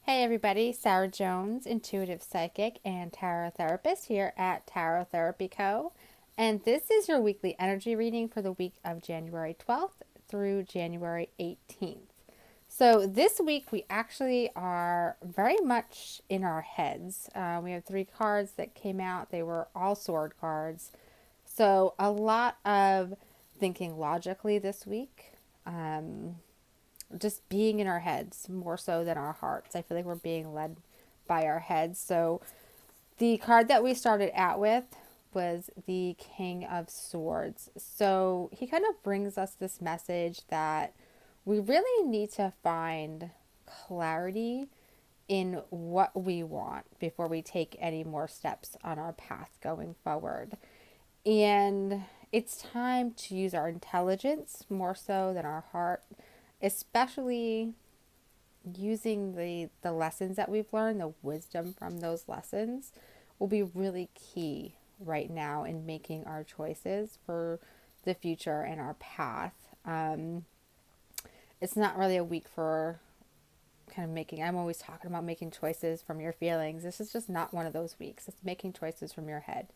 Hey everybody, Sarah Jones, intuitive psychic and tarot therapist here at Tarot Therapy Co. And this is your weekly energy reading for the week of January 12th through January 18th. So this week we actually are very much in our heads. We have three cards that came out. They were all sword cards. So a lot of thinking logically this week. Just being in our heads more so than our hearts. I feel like we're being led by our heads. So the card that we started out with was the King of Swords. So he kind of brings us this message that we really need to find clarity in what we want before we take any more steps on our path going forward. And it's time to use our intelligence more so than our heart, especially using the lessons that we've learned, the wisdom from those lessons will be really key right now in making our choices for the future and our path. It's not really a week for kind of making, I'm always talking about making choices from your feelings. This is just not one of those weeks. It's making choices from your head.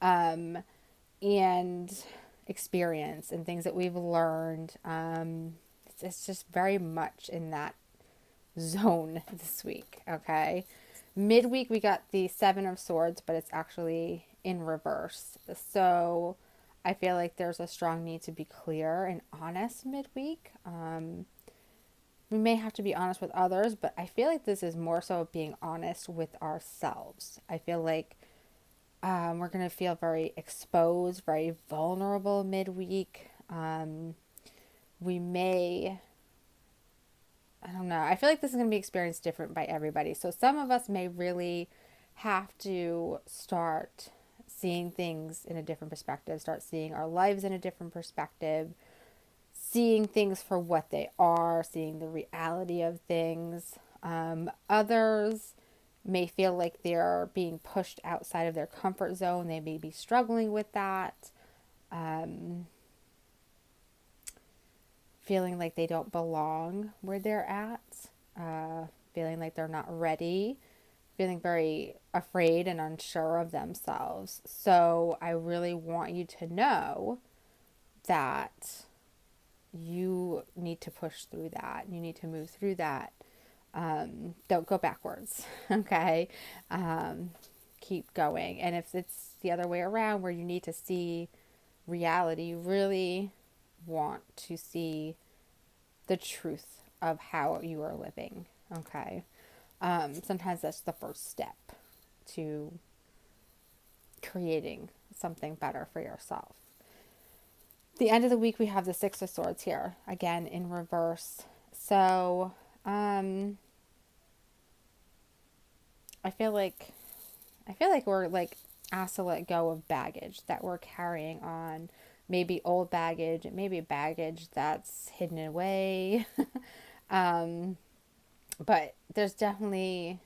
And experience and things that we've learned. It's just very much in that zone this week, okay? Midweek, we got the Seven of Swords, but it's actually in reverse. So I feel like there's a strong need to be clear and honest midweek. We may have to be honest with others, but I feel like this is more so being honest with ourselves. I feel like we're going to feel very exposed, very vulnerable midweek. We may, I don't know, I feel like this is going to be experienced different by everybody. So some of us may really have to start seeing things in a different perspective, start seeing our lives in a different perspective, seeing things for what they are, seeing the reality of things. Others may feel like they're being pushed outside of their comfort zone. They may be struggling with that, feeling like they don't belong where they're at, feeling like they're not ready, feeling very afraid and unsure of themselves. So I really want you to know that you need to push through that. You need to move through that. Don't go backwards, okay? Keep going. And if it's the other way around where you need to see reality, you really want to see the truth of how you are living, okay? Sometimes that's the first step to creating something better for yourself. The end of the week, we have the Six of Swords here, again in reverse. So, I feel like we're like asked to let go of baggage that we're carrying on. Maybe old baggage, maybe baggage that's hidden away. But there's definitely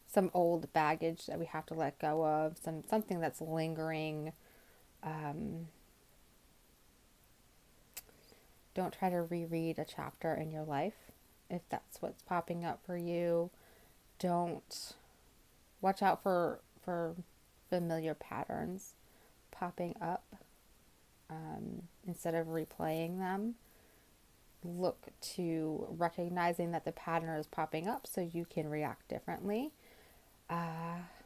some old baggage that we have to let go of, something that's lingering. Don't try to reread a chapter in your life if that's what's popping up for you. Don't watch out for familiar patterns popping up, instead of replaying them. Look to recognizing that the pattern is popping up so you can react differently. Trying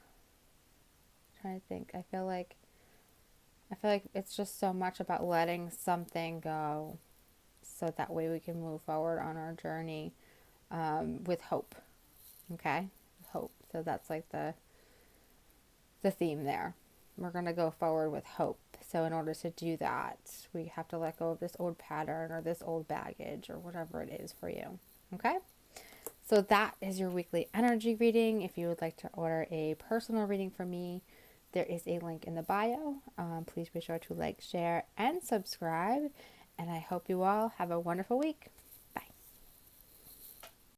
to think. I feel like it's just so much about letting something go so that way we can move forward on our journey, with hope. Okay? Hope. So that's like the theme there. We're going to go forward with hope. So in order to do that, we have to let go of this old pattern or this old baggage or whatever it is for you. Okay? So that is your weekly energy reading. If you would like to order a personal reading from me, there is a link in the bio. Please be sure to like, share, and subscribe. And I hope you all have a wonderful week.